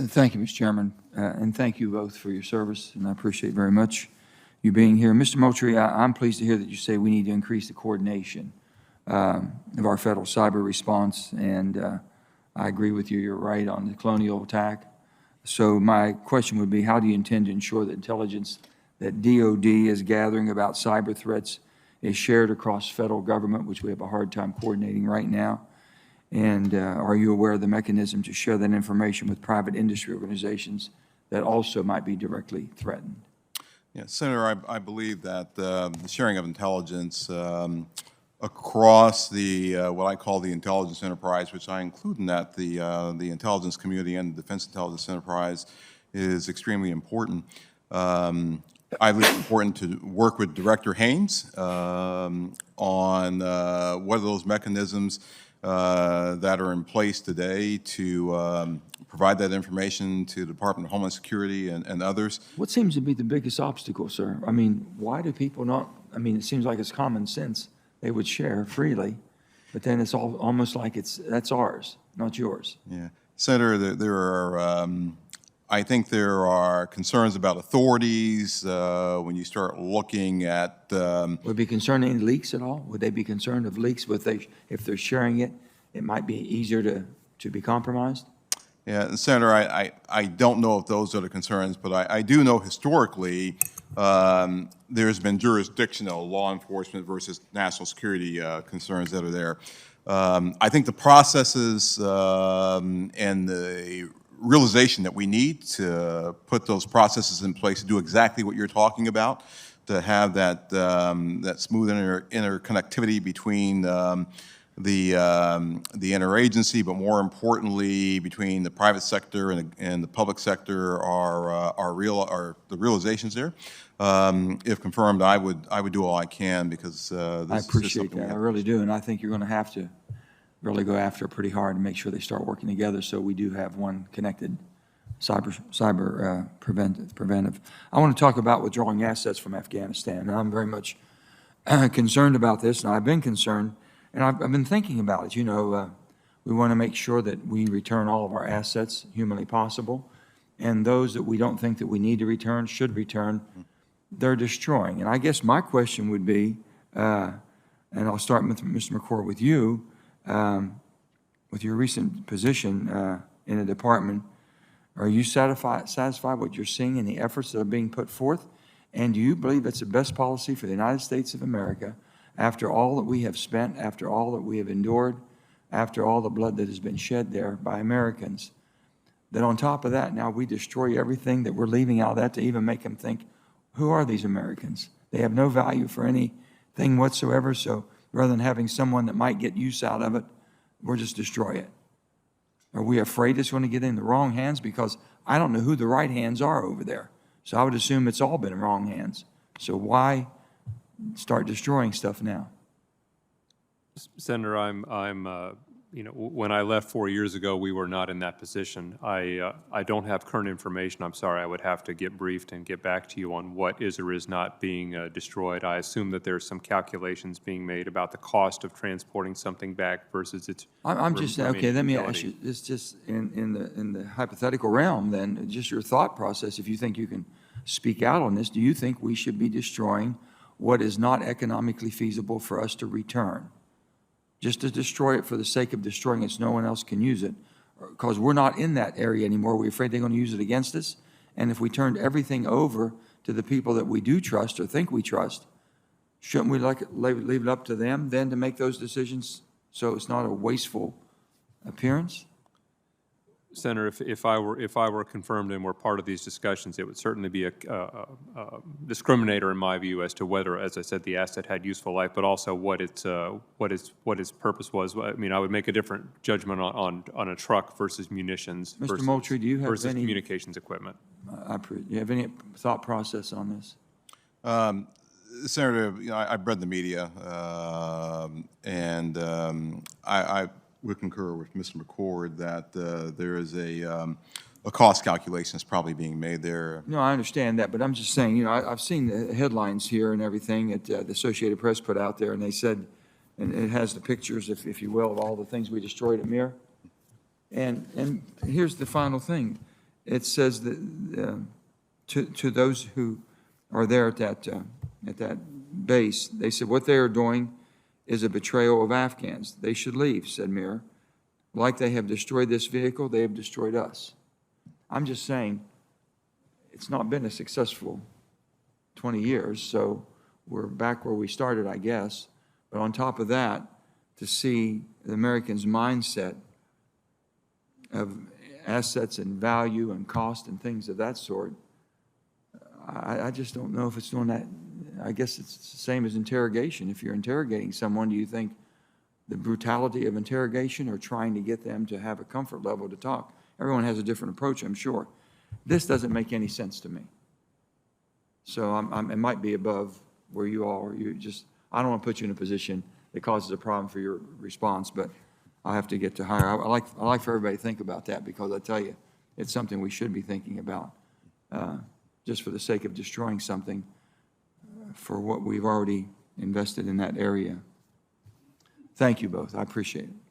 Thank you, Mr. Chairman, and thank you both for your service, and I appreciate very much you being here. Mr. Moultrie, I'm pleased to hear that you say we need to increase the coordination of our federal cyber response, and I agree with you. You're right on the colonial attack. So my question would be, how do you intend to ensure that intelligence that DOD is gathering about cyber threats is shared across federal government, which we have a hard time coordinating right now? And are you aware of the mechanism to share that information with private industry organizations that also might be directly threatened? Yeah, Senator, I believe that the sharing of intelligence across the what I call the intelligence enterprise, which I include in that the intelligence community and the defense intelligence enterprise, is extremely important. I believe it's important to work with Director Haynes on what are those mechanisms that are in place today to provide that information to the Department of Homeland Security and others. What seems to be the biggest obstacle, sir? I mean, why do people not, I mean, it seems like it's common sense. They would share freely, but then it's almost like that's ours, not yours. Yeah. Senator, there are, I think there are concerns about authorities when you start looking at. Would be concerned any leaks at all? Would they be concerned of leaks? If they're sharing it, it might be easier to be compromised? Yeah, and Senator, I don't know if those are the concerns, but I do know historically there's been jurisdictional law enforcement versus national security concerns that are there. I think the processes and the realization that we need to put those processes in place to do exactly what you're talking about, to have that that smooth interconnectivity between the interagency, but more importantly between the private sector and the public sector are the realizations there. If confirmed, I would do all I can, because this I appreciate that. I really do, and I think you're going to have to really go after it pretty hard and make sure they start working together, so we do have one connected cyber preventive. I want to talk about withdrawing assets from Afghanistan. And I'm very much concerned about this, and I've been concerned, and I've been thinking about it. You know, we want to make sure that we return all of our assets humanly possible, and those that we don't think that we need to return should return. They're destroying. And I guess my question would be, and I'll start with Mr. McCord with you, with your recent position in the department, are you satisfied with what you're seeing in the efforts that are being put forth? And do you believe it's the best policy for the United States of America, after all that we have spent, after all that we have endured, after all the blood that has been shed there by Americans, that on top of that, now we destroy everything that we're leaving out of that to even make them think, who are these Americans? They have no value for anything whatsoever, so rather than having someone that might get use out of it, we'll just destroy it. Are we afraid it's going to get in the wrong hands? Because I don't know who the right hands are over there. So I would assume it's all been in wrong hands. So why start destroying stuff now? Senator, you know, when I left 4 years ago, we were not in that position. I don't have current information. I'm sorry. I would have to get briefed and get back to you on what is or is not being destroyed. I assume that there's some calculations being made about the cost of transporting something back versus its. I'm just okay. Let me ask you. It's just in the hypothetical realm. Then, just your thought process. If you think you can speak out on this, do you think we should be destroying what is not economically feasible for us to return? Just to destroy it for the sake of destroying it so no one else can use it, because we're not in that area anymore. We're afraid they're going to use it against us. And if we turned everything over to the people that we do trust or think we trust, shouldn't we leave it up to them then to make those decisions so it's not a wasteful appearance? Senator, if I were confirmed and were part of these discussions, it would certainly be a discriminator in my view as to whether, as I said, the asset had useful life, but also what its purpose was. I mean, I would make a different judgment on a truck versus munitions. Mr. Moultrie, do you have versus any communications equipment? Do you have any thought process on this? Senator, you know, I've read the media, and I would concur with Mr. McCord that there is a cost calculation that's probably being made there. No, I understand that, but I'm just saying, you know, I've seen the headlines here and everything that the Associated Press put out there, and they said, and it has the pictures, if you will, of all the things we destroyed at Mir. And here's the final thing. it says that to those who are there at that base, they said what they are doing is a betrayal of Afghans. They should leave, said Mir. Like they have destroyed this vehicle, they have destroyed us. I'm just saying, it's not been a successful 20 years, so we're back where we started, I guess. But on top of that, to see the Americans' mindset of assets and value and cost and things of that sort, I just don't know if it's doing that. I guess it's the same as interrogation. If you're interrogating someone, do you think the brutality of interrogation or trying to get them to have a comfort level to talk? Everyone has a different approach, I'm sure. This doesn't make any sense to me. So it might be above where you all are. I don't want to put you in a position that causes a problem for your response, but I have to get to higher. I like for everybody to think about that, because I tell you, it's something we should be thinking about, just for the sake of destroying something for what we've already invested in that area. Thank you both. I appreciate it.